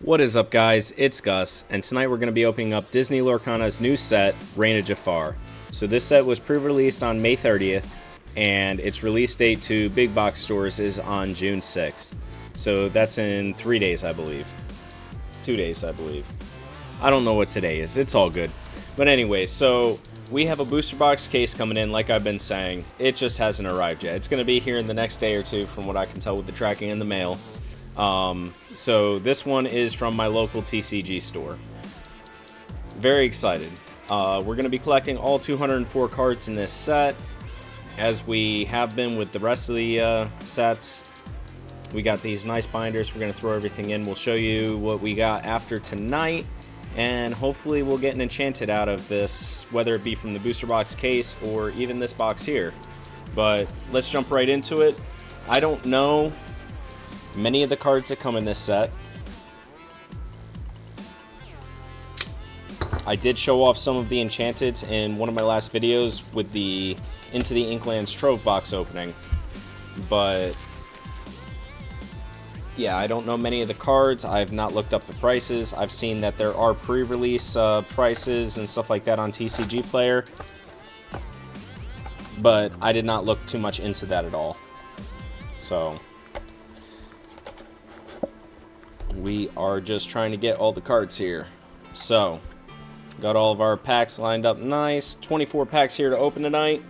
What is up, guys? It's Gus, and tonight we're going to be opening up Disney Lorcana's new set, Reign of Jafar. So this set was pre-released on May 30th, and its release date to big box stores is on June 6th. So that's in 3 days, I believe. 2 days, I believe. I don't know what today is. It's all good. But anyway, so we have a booster box case coming in, like I've been saying. It just hasn't arrived yet. It's going to be here in the next day or two, from what I can tell with the tracking in the mail. So this one is from my local TCG store. Very excited. We're going to be collecting all 204 cards in this set, as we have been with the rest of the sets. We got these nice binders. We're going to throw everything in. We'll show you what we got after tonight, and hopefully we'll get an enchanted out of this, whether it be from the booster box case or even this box here. But let's jump right into it. I don't know many of the cards that come in this set. I did show off some of the enchanteds in one of my last videos with the Into the Inklands Trove box opening, but yeah, I don't know many of the cards. I've not looked up the prices. I've seen that there are pre-release prices and stuff like that on TCG Player, but I did not look too much into that at all. So we are just trying to get all the cards here. So, got all of our packs lined up nice. 24 packs here to open tonight.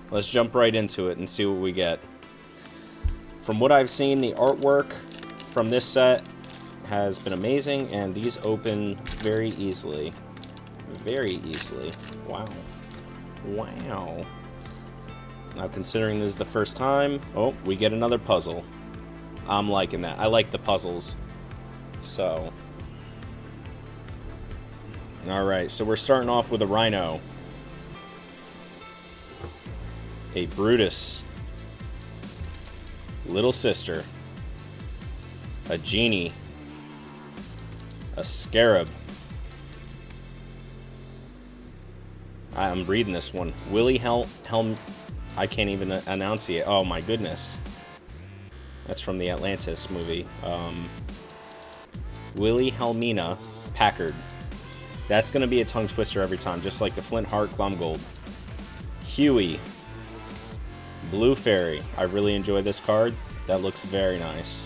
Let's jump right into it and see what we get. From what I've seen, the artwork from this set has been amazing, and these open very easily. Very easily. Wow. Wow. Now, considering this is the first time, oh, we get another puzzle. I'm liking that. I like the puzzles. So, alright, so we're starting off with a Rhino, a Brutus, Little Sister, a Genie, a Scarab. I'm reading this one. Willie Helm. I can't even enunciate. Oh my goodness. That's from the Atlantis movie. Willie Helmina Packard. That's going to be a tongue twister every time, just like the Flint Heart Glumgold. Huey. Blue Fairy. I really enjoy this card. That looks very nice.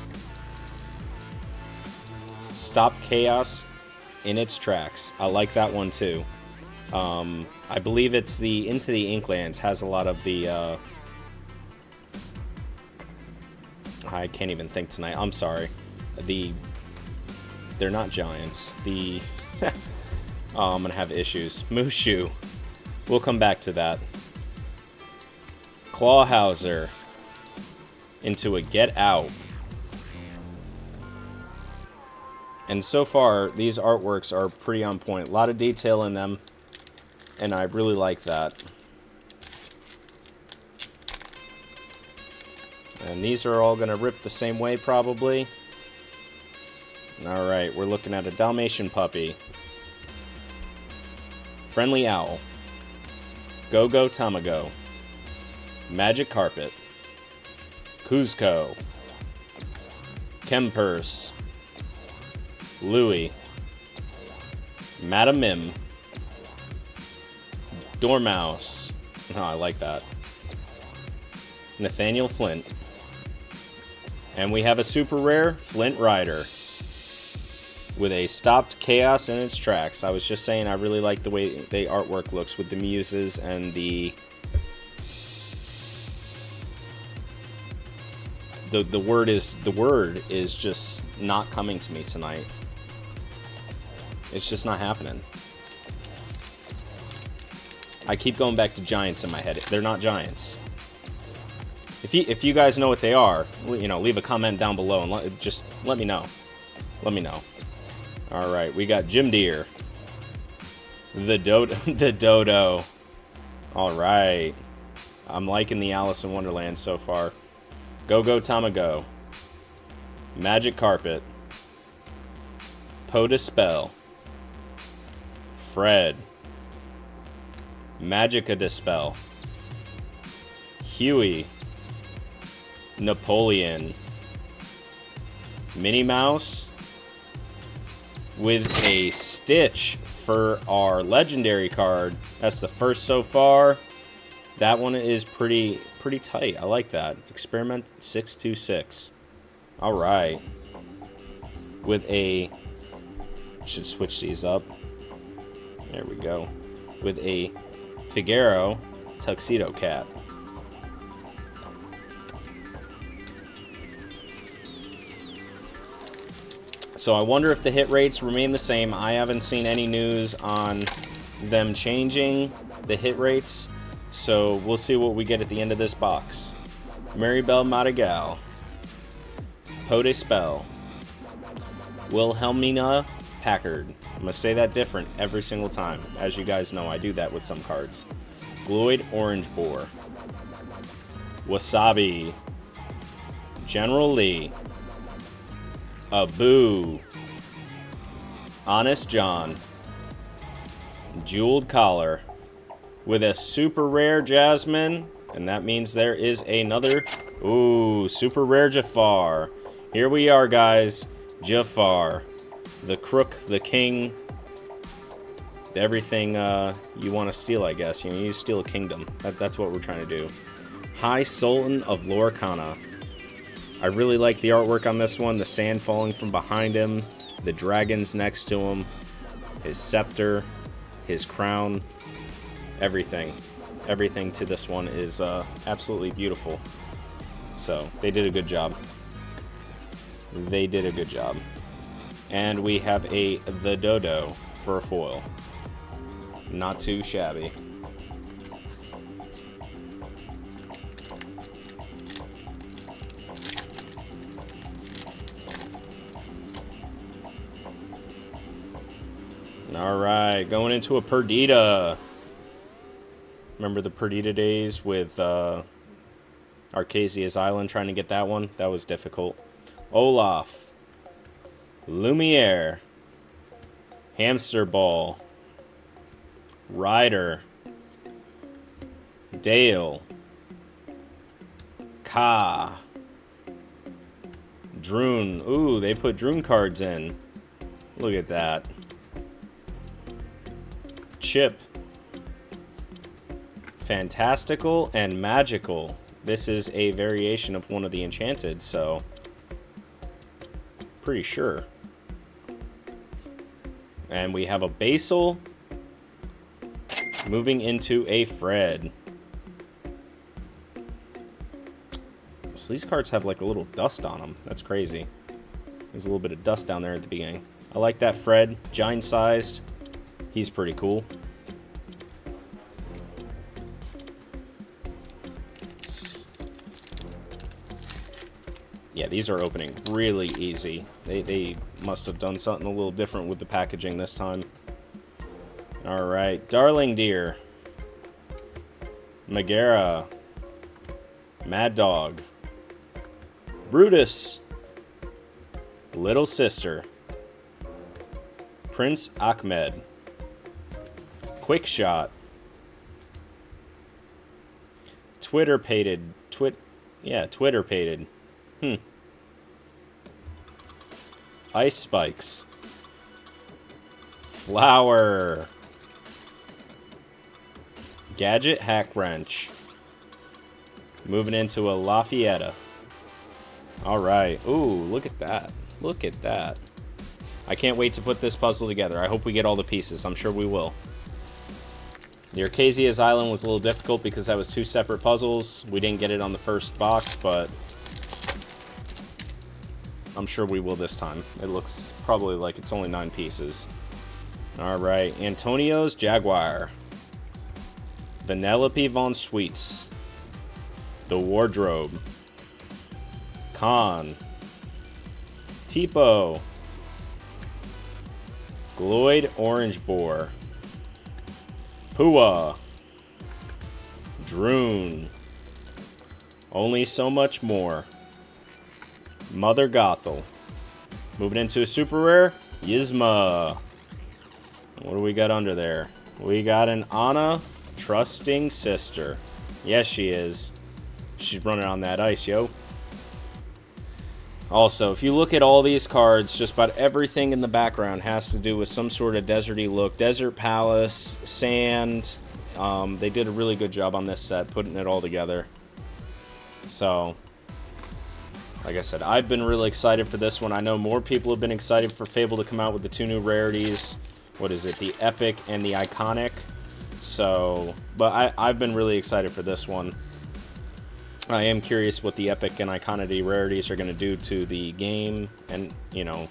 Stop Chaos in its tracks. I like that one too. I believe it's the Into the Inklands has a lot of the... I can't even think tonight. I'm sorry. They're not giants. Oh, I'm gonna have issues. Mushu. We'll come back to that. Clawhauser. Into a Get Out. And so far, these artworks are pretty on point. A lot of detail in them, and I really like that. And these are all gonna rip the same way, probably. Alright, we're looking at a Dalmatian puppy. Friendly Owl. Go-Go Tamago. Magic Carpet. Kuzco. Chempurse. Louie. Madam Mim. Dormouse. Oh, I like that. Nathaniel Flint. And we have a super rare Flint Rider with a stopped chaos in its tracks. I was just saying I really like the way the artwork looks with the muses and the word is just not coming to me tonight. It's just not happening. I keep going back to giants in my head. They're not giants. If you guys know what they are, you know, leave a comment down below and just let me know. Let me know. All right, we got Jim Deere. The Dodo. All right. I'm liking the Alice in Wonderland so far. Go-Go Tamago. Magic Carpet. Poe Dispel. Fred. Magica Dispel. Huey. Napoleon. Minnie Mouse. with a Stitch for our legendary card. That's the first so far. That one is pretty tight. I like that. Experiment 626. All right. With a... Should switch these up. There we go. With a Figaro Tuxedo Cat. So I wonder if the hit rates remain the same. I haven't seen any news on them changing the hit rates. So we'll see what we get at the end of this box. Maribel Madigal. Pode Spell. Wilhelmina Packard. I'm going to say that different every single time. As you guys know, I do that with some cards. Gloyd Orange Boar. Wasabi. General Lee. Abu. Honest John. Jeweled Collar. With a super rare Jasmine. And that means there is another... Ooh, super rare Jafar. Here we are, guys. Jafar. The crook, the king. Everything you want to steal, I guess. You need to steal a kingdom. That's what we're trying to do. High Sultan of Lorcana. I really like the artwork on this one. The sand falling from behind him. The dragons next to him. His scepter. His crown. Everything. Everything to this one is absolutely beautiful. So, they did a good job. They did a good job. And we have a The Dodo for a foil. Not too shabby. Alright, going into a Perdita. Remember the Perdita days with Arcasia's Island, trying to get that one? That was difficult. Olaf. Lumiere. Hamster Ball. Ryder. Dale. Ka. Droon. Ooh, they put Droon cards in. Look at that. Chip. Fantastical and Magical. This is a variation of one of the Enchanted, so... Pretty sure. And we have a Basil. Moving into a Fred. So these cards have like a little dust on them. That's crazy. There's a little bit of dust down there at the beginning. I like that Fred. Giant sized. He's pretty cool. Yeah, these are opening really easy. They must have done something a little different with the packaging this time. Alright, Darling Deer. Megara. Mad Dog. Brutus. Little Sister. Prince Ahmed. Quick Shot. Twitter-pated. Twitter-pated. Ice Spikes. Flower. Gadget Hack Wrench. Moving into a Lafayette. Alright. Ooh, look at that. Look at that. I can't wait to put this puzzle together. I hope we get all the pieces. I'm sure we will. The Arcasia's Island was a little difficult because that was two separate puzzles. We didn't get it on the first box, but I'm sure we will this time. It looks probably like it's only 9 pieces. Alright, Antonio's Jaguar. Vanellope Von Sweets. The Wardrobe. Khan. Tipo. Gloyd Orange Boar. Pua. Droon. Only So Much More. Mother Gothel. Moving into a super rare. Yzma. What do we got under there? We got an Anna Trusting Sister. Yes, she is. She's running on that ice, yo. Also, if you look at all these cards, just about everything in the background has to do with some sort of deserty look. Desert palace, sand. They did a really good job on this set, putting it all together. So, like I said, I've been really excited for this one. I know more people have been excited for Fable to come out with the 2 new rarities. What is it? The Epic and the Iconic. So, but I've been really excited for this one. I am curious what the Epic and Iconic rarities are going to do to the game and, you know,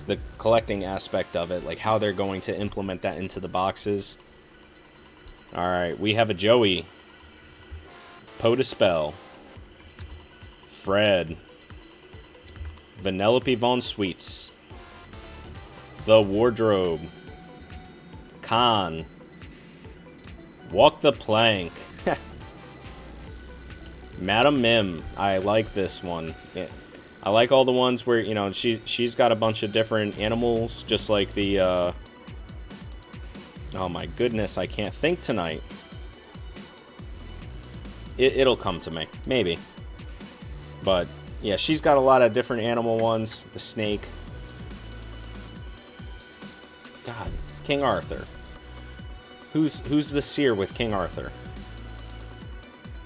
the collecting aspect of it. Like, how they're going to implement that into the boxes. Alright, we have a Joey. Potispell. Fred. Vanellope Von Sweets. The Wardrobe. Khan. Walk the Plank. Madam Mim. I like this one. Yeah. I like all the ones where, you know, she's got a bunch of different animals, just like the, oh my goodness, I can't think tonight. It'll come to me. Maybe. But, yeah, she's got a lot of different animal ones. The snake. God. King Arthur. Who's the seer with King Arthur?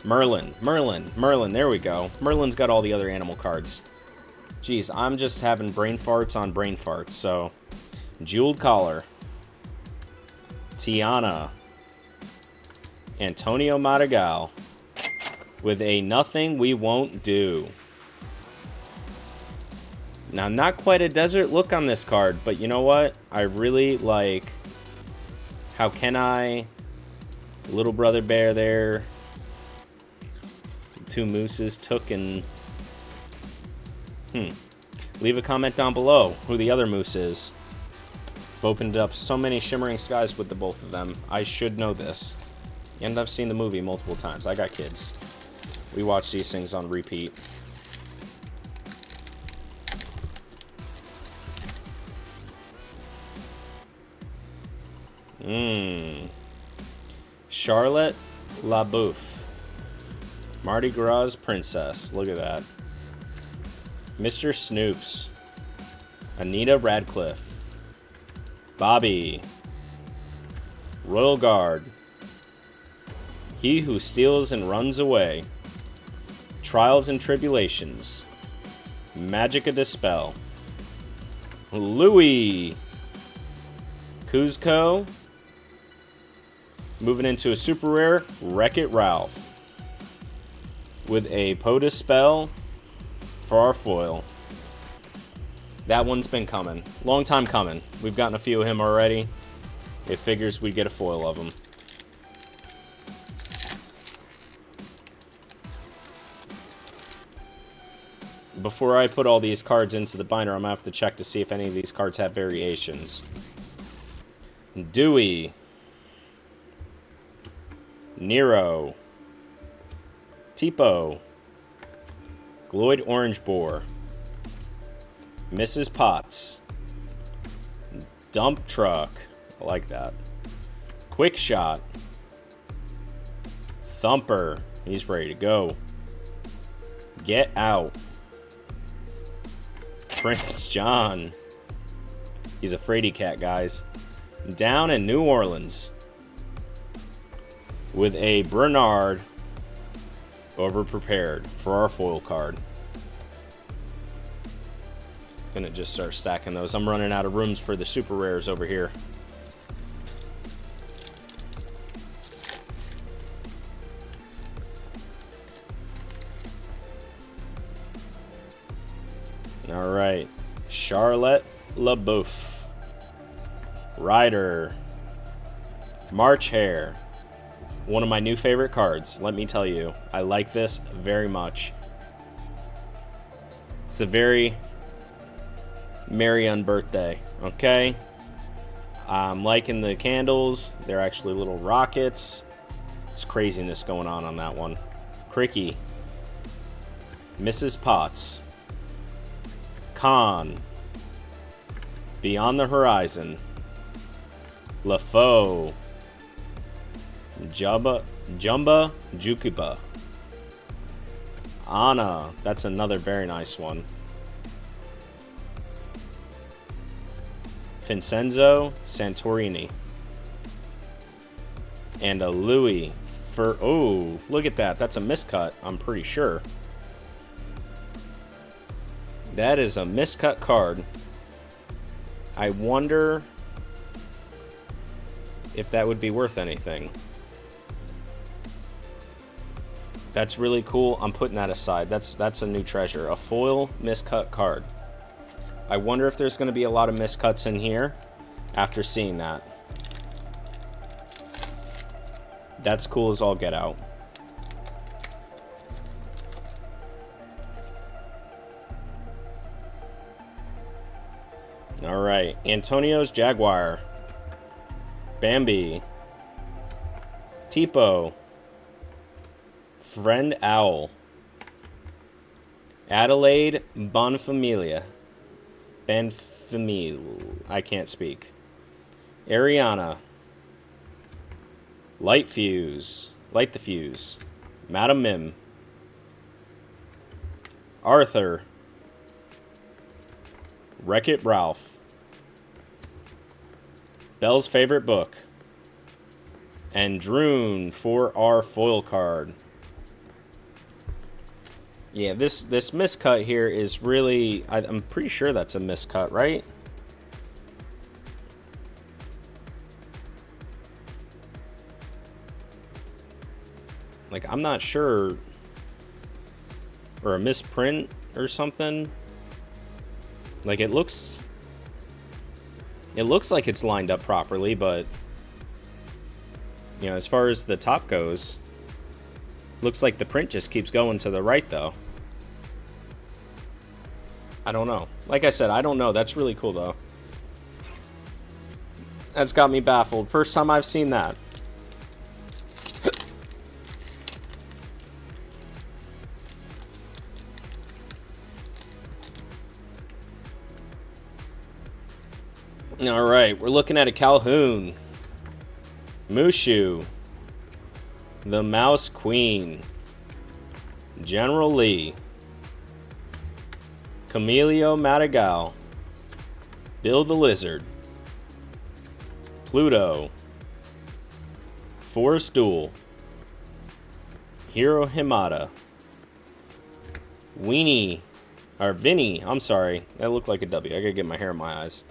Merlin, there we go. Merlin's got all the other animal cards. Jeez, I'm just having brain farts on brain farts, so. Jeweled Collar. Tiana. Antonio Madrigal. With a Nothing We Won't Do. Now, not quite a desert look on this card, but you know what? I really like How Can I? Little Brother Bear there. 2 mooses took and... Leave a comment down below who the other moose is. I've opened up so many Shimmering Skies with the both of them. I should know this. And I've seen the movie multiple times. I got kids. We watch these things on repeat. Charlotte LaBeouf. Mardi Gras Princess. Look at that. Mr. Snoops. Anita Radcliffe. Bobby. Royal Guard. He Who Steals and Runs Away. Trials and Tribulations. Magica Dispel. Louis. Kuzco. Moving into a super rare, Wreck-It Ralph. With a Potispell for our foil. That one's been coming. Long time coming. We've gotten a few of him already. It figures we'd get a foil of him. Before I put all these cards into the binder, I'm going to have to check to see if any of these cards have variations. Dewey. Nero. Tipo. Gloyd Orange Boar. Mrs. Potts. Dump Truck. I like that. Quick Shot. Thumper. He's ready to go. Get Out. Prince John. He's a fraidy cat, guys. Down in New Orleans. With a Bernard. Overprepared for our foil card. Gonna just start stacking those. I'm running out of rooms for the super rares over here. Alright. Charlotte LaBeouf. Ryder. March Hare. One of my new favorite cards, let me tell you. I like this very much. It's a very merry unbirthday, okay? I'm liking the candles. They're actually little rockets. It's craziness going on that one. Cricky. Mrs. Potts. Khan. Beyond the Horizon. LaFoe. Jumba Jukuba. Anna. That's another very nice one. Vincenzo Santorini. And a Louis for... Oh, look at that. That's a miscut, I'm pretty sure. That is a miscut card. I wonder if that would be worth anything. That's really cool. I'm putting that aside. That's a new treasure. A foil miscut card. I wonder if there's going to be a lot of miscuts in here after seeing that. That's cool as all get out. All right. Antonio's Jaguar. Bambi. Tipo. Friend Owl. Adelaide Bonfamilia. I can't speak. Ariana. Light Fuse. Light the Fuse. Madam Mim. Arthur. Wreck-It Ralph. Belle's favorite book. And Droon for our foil card. Yeah, this miscut here is really... I'm pretty sure that's a miscut, right? Like, I'm not sure. Or a misprint or something. Like, it looks like it's lined up properly, but... You know, as far as the top goes... Looks like the print just keeps going to the right, though. I don't know. Like I said, I don't know. That's really cool, though. That's got me baffled. First time I've seen that. All right, we're looking at a Calhoun. Mushu. The Mouse Queen. General Lee. Camilio Madigal. Bill the Lizard. Pluto. Forrest Duel. Hiro Himada. Weenie. Or Vinny. I'm sorry. That looked like a W. I gotta get my hair in my eyes.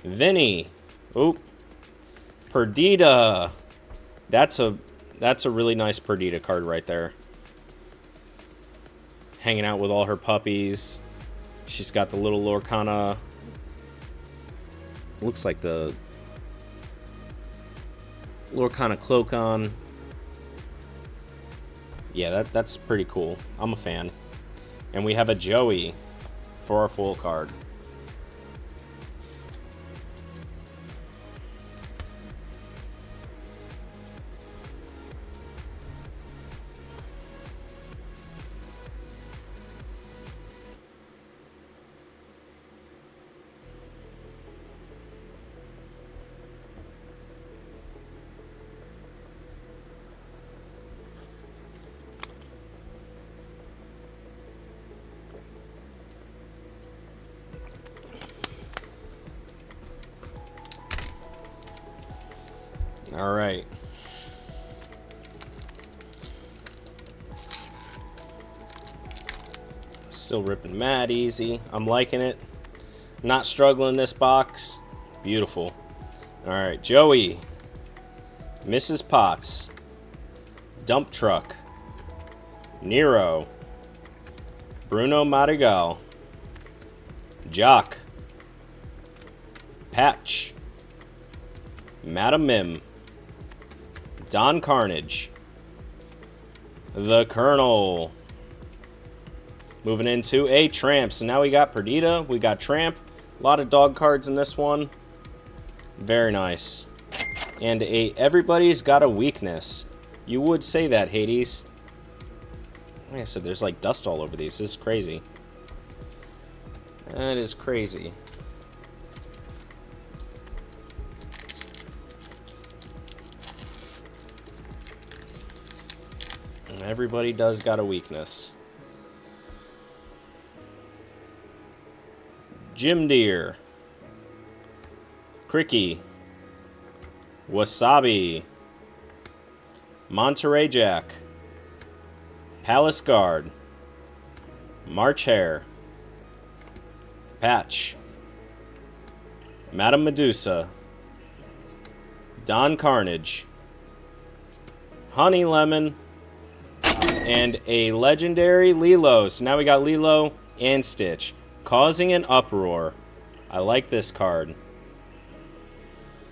Vinny. Oop. Perdita. That's a really nice Perdita card right there. Hanging out with all her puppies. She's got the little Lorcana. Looks like the Lorcana cloak on. Yeah, that's pretty cool. I'm a fan. And we have a Joey for our full card. All right. Still ripping mad easy. I'm liking it. Not struggling this box. Beautiful. All right, Joey. Mrs. Potts. Dump Truck. Nero. Bruno Madigal. Jock. Patch. Madam Mim. Don Carnage. The Colonel. Moving into a Tramp. So now we got Perdita. We got Tramp. A lot of dog cards in this one. Very nice. And a Everybody's Got a Weakness. You would say that, Hades. Like I said, there's like dust all over these. This is crazy. That is crazy. Everybody does got a weakness. Jim Deere. Cricky, Wasabi, Monterey Jack, Palace Guard, March Hare, Patch, Madame Medusa, Don Carnage, Honey Lemon, and a legendary Lilo. So now we got Lilo and Stitch, causing an uproar. I like this card.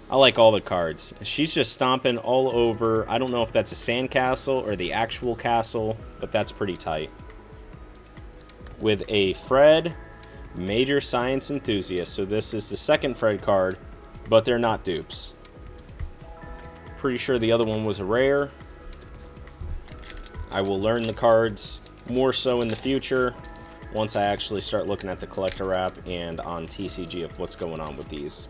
I like all the cards. She's just stomping all over. I don't know if that's a sandcastle or the actual castle, but that's pretty tight. With a Fred, Major Science Enthusiast. So this is the second Fred card, but they're not dupes. Pretty sure the other one was a rare. I will learn the cards more so in the future once I actually start looking at the collector wrap and on TCG of what's going on with these.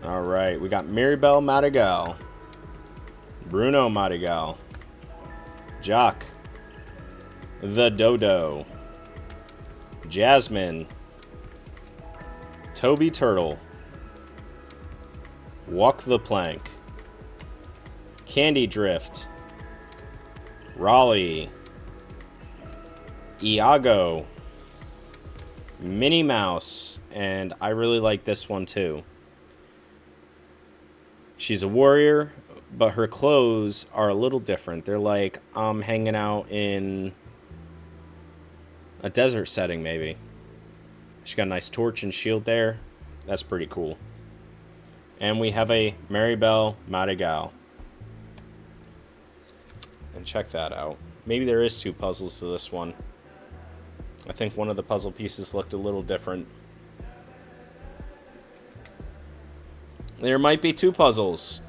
Alright, we got Maribel Madrigal, Bruno Madrigal, Jock, the Dodo, Jasmine, Toby Turtle, Walk the Plank, Candy Drift, Raleigh, Iago, Minnie Mouse, and I really like this one too. She's a warrior, but her clothes are a little different. They're like I'm hanging out in a desert setting, maybe. She's got a nice torch and shield there. That's pretty cool. And we have a Maribel Madrigal. And check that out. Maybe there is 2 puzzles to this one. I think one of the puzzle pieces looked a little different. There might be 2 puzzles.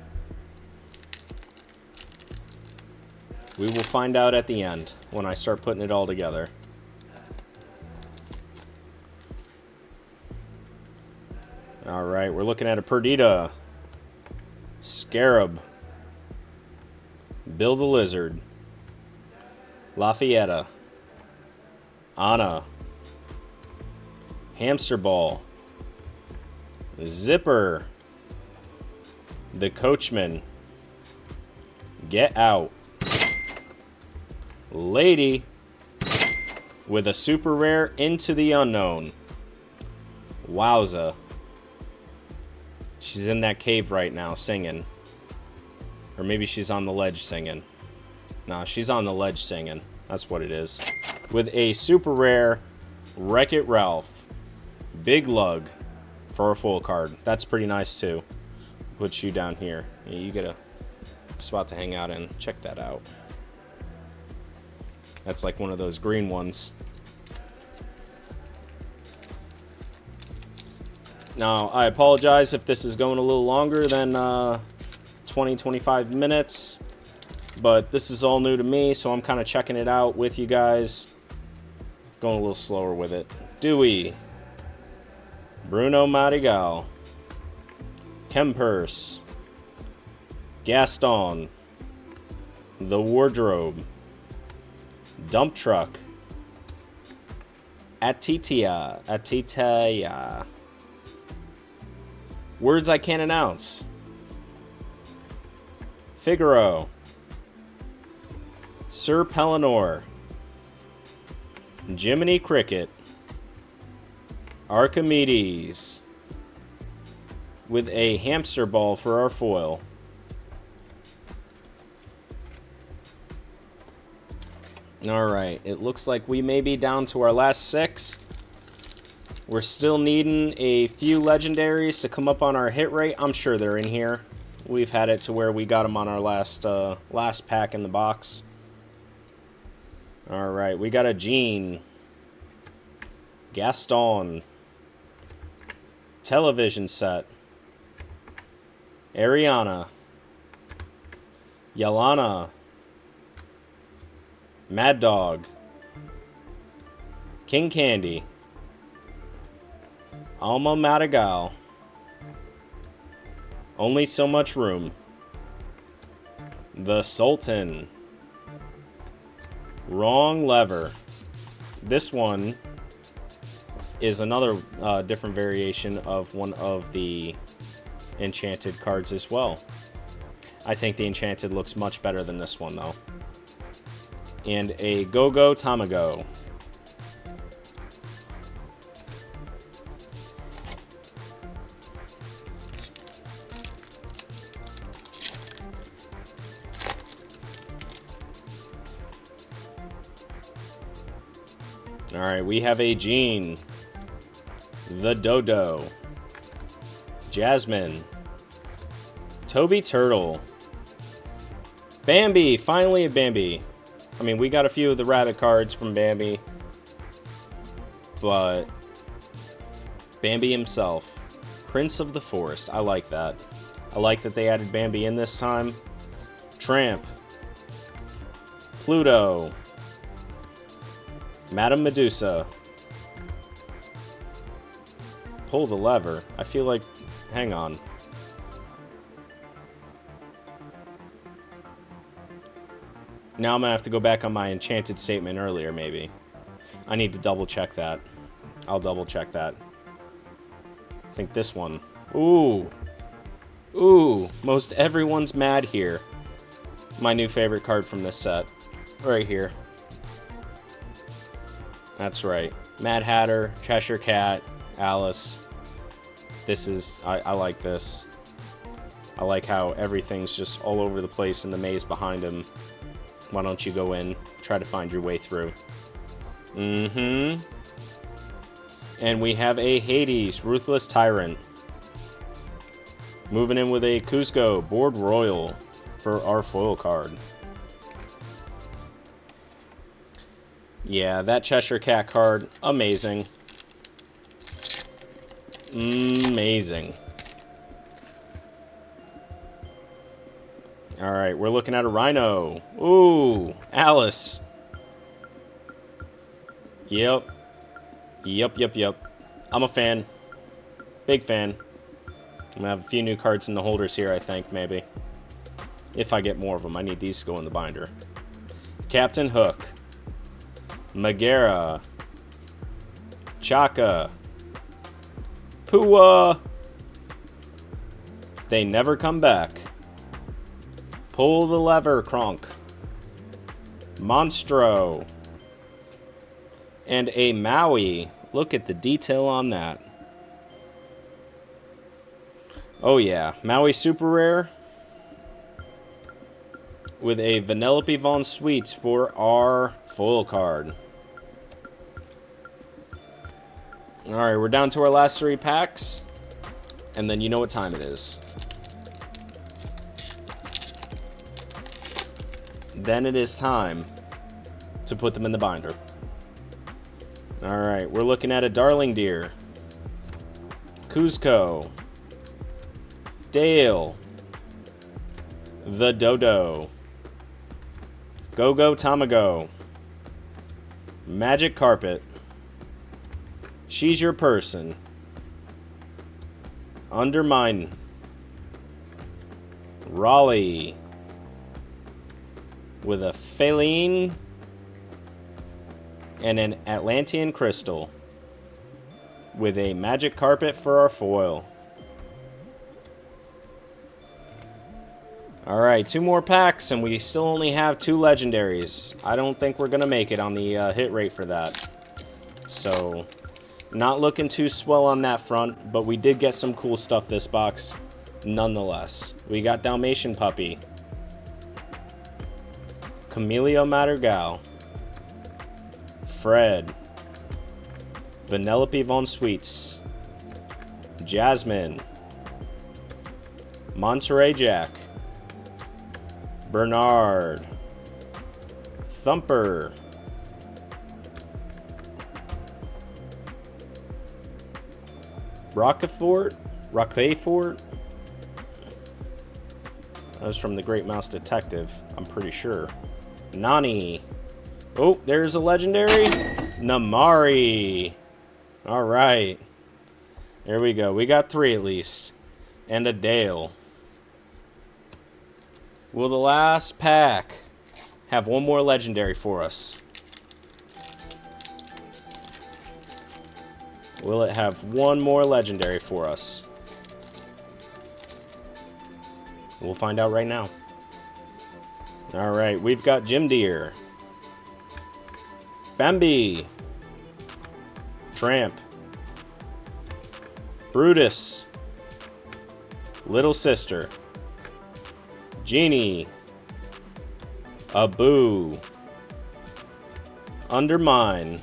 We will find out at the end when I start putting it all together. Alright, we're looking at a Perdita, Scarab, Bill the Lizard, Lafayette, Anna, Hamster Ball, Zipper, the Coachman, Get Out, Lady, with a super rare Into the Unknown. Wowza. She's in that cave right now singing. Or maybe she's on the ledge singing. Nah, she's on the ledge singing. That's what it is. With a super rare Wreck-It Ralph, Big Lug for a full card. That's pretty nice too. Put you down here. You get a spot to hang out in. Check that out. That's like one of those green ones. Now, I apologize if this is going a little longer than 20-25 minutes, but this is all new to me, so I'm kind of checking it out with you guys. Going a little slower with it. Dewey, Bruno Madrigal, Kempers, Gaston, The Wardrobe, Dump Truck, Atitia, words I can't announce, Figaro, Sir Pellinor, Jiminy Cricket, Archimedes, with a hamster ball for our foil. Alright, it looks like we may be down to our last 6. We're still needing a few legendaries to come up on our hit rate. I'm sure they're in here. We've had it to where we got them on our last pack in the box. Alright, we got a Jean, Gaston, television set, Ariana, Yelana, Mad Dog, King Candy, Alma Madrigal, Only So Much Room, The Sultan, Wrong Lever. This one is another different variation of one of the enchanted cards as well. I think the enchanted looks much better than this one, though. And a Go-Go Tamago. Alright, we have a Jean. The Dodo. Jasmine. Toby Turtle. Bambi! Finally a Bambi. I mean, we got a few of the rabbit cards from Bambi. But Bambi himself. Prince of the Forest. I like that. I like that they added Bambi in this time. Tramp. Pluto. Madame Medusa. Pull the lever. I feel like... Hang on. Now I'm going to have to go back on my enchanted statement earlier, maybe. I need to double check that. I'll double check that. I think this one. Ooh. Ooh. Most everyone's mad here. My new favorite card from this set. Right here. That's right. Mad Hatter, Cheshire Cat, Alice. This is... I like this. I like how everything's just all over the place in the maze behind him. Why don't you go in, try to find your way through. Mm-hmm. And we have a Hades, Ruthless Tyrant. Moving in with a Cusco, Board Royal for our foil card. Yeah, that Cheshire Cat card, amazing. Amazing. Alright, we're looking at a Rhino. Ooh, Alice. Yep. Yep. I'm a fan. Big fan. I'm gonna have a few new cards in the holders here, I think, maybe. If I get more of them. I need these to go in the binder. Captain Hook. Megara. Chaka. Pua. They never come back. Pull the lever, Kronk. Monstro. And a Maui. Look at the detail on that. Oh yeah, Maui Super Rare. With a Vanellope Von Sweets for our foil card. Alright, we're down to our last 3 packs. And then you know what time it is. Then it is time to put them in the binder. Alright, we're looking at a Darling Deer. Cusco. Dale. The Dodo. Go-Go Tamago. Magic Carpet. She's Your Person. Undermine. Raleigh. With a Feline. And an Atlantean Crystal. With a Magic Carpet for our foil. Alright, 2 more packs, and we still only have 2 legendaries. I don't think we're going to make it on the hit rate for that. So, not looking too swell on that front, but we did get some cool stuff this box, nonetheless. We got Dalmatian Puppy. Camellia Madrigal. Fred. Vanellope Von Sweets. Jasmine. Monterey Jack. Bernard. Thumper. Roquefort? That was from the Great Mouse Detective, I'm pretty sure. Nani. Oh, there's a legendary. Namari. Alright. There we go. We got 3 at least. And a Dale. Will the last pack have 1 more legendary for us? Will it have one more legendary for us? We'll find out right now. Alright, we've got Jim Deere, Bambi, Tramp, Brutus, Little Sister, Genie, Abu, Undermine,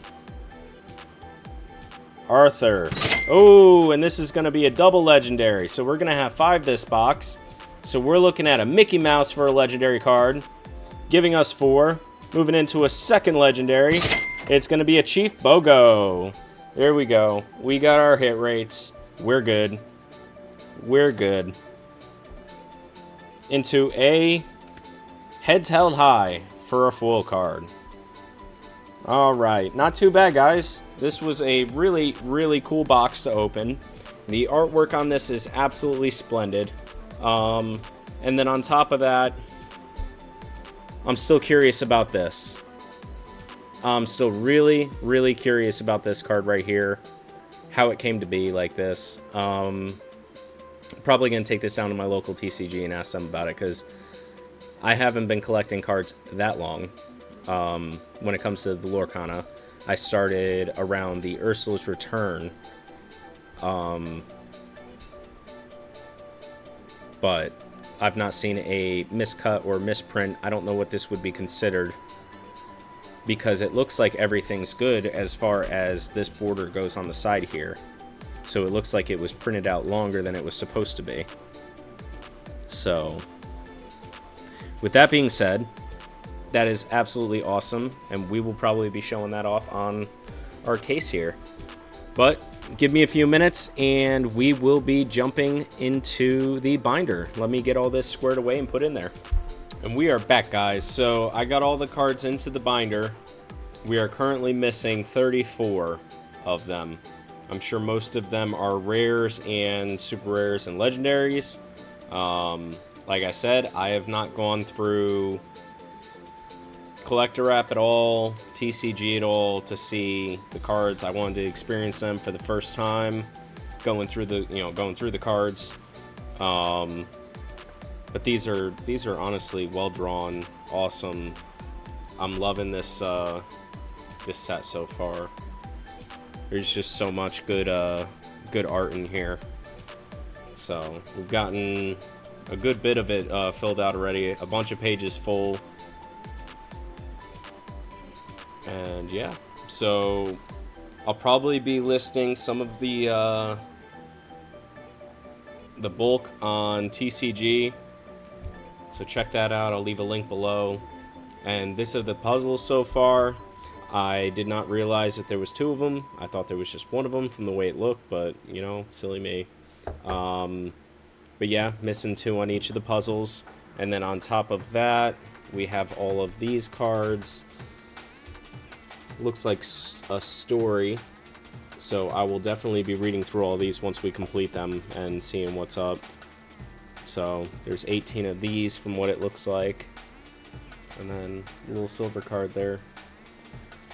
Arthur. Oh, and this is going to be a double legendary. So we're going to have 5 this box. So we're looking at a Mickey Mouse for a legendary card, giving us 4. Moving into a second legendary, it's going to be a Chief Bogo. There we go. We got our hit rates. We're good. We're good. Into a Heads Held High for a foil card. Alright, not too bad, guys. This was a really, really cool box to open. The artwork on this is absolutely splendid. And then on top of that, I'm still curious about this. I'm still really, really curious about this card right here. How it came to be like this. Probably going to take this down to my local TCG and ask them about it, because I haven't been collecting cards that long. When it comes to the Lorcana, I started around the Ursula's Return. But I've not seen a miscut or misprint. I don't know what this would be considered, because it looks like everything's good as far as this border goes on the side here. So it looks like it was printed out longer than it was supposed to be. So, with that being said, that is absolutely awesome, and we will probably be showing that off on our case here. But give me a few minutes and we will be jumping into the binder. Let me get all this squared away and put in there. And we are back, guys. So I got all the cards into the binder. We are currently missing 34 of them. I'm sure most of them are rares and super rares and legendaries. Like I said, I have not gone through collector app at all, TCG at all, to see the cards. I wanted to experience them for the first time, going through the cards. But these are honestly well drawn, awesome. I'm loving this this set so far. There's just so much good art in here. So we've gotten a good bit of it filled out already. A bunch of pages full. And yeah, so I'll probably be listing some of the bulk on TCG, so check that out. I'll leave a link below. And this is the puzzles so far. I did not realize that there was 2 of them. I thought there was just 1 of them from the way it looked, but you know, silly me. But yeah, missing 2 on each of the puzzles. And then on top of that, we have all of these cards. Looks like a story, so I will definitely be reading through all these once we complete them and seeing what's up. So there's 18 of these from what it looks like, and then a little silver card there.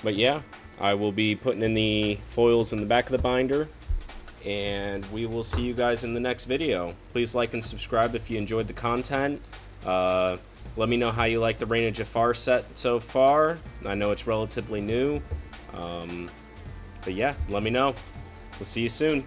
But yeah, I will be putting in the foils in the back of the binder, and we will see you guys in the next video. Please like and subscribe if you enjoyed the content. Let me know how you like the Reign of Jafar set so far. I know it's relatively new. But yeah, let me know. We'll see you soon.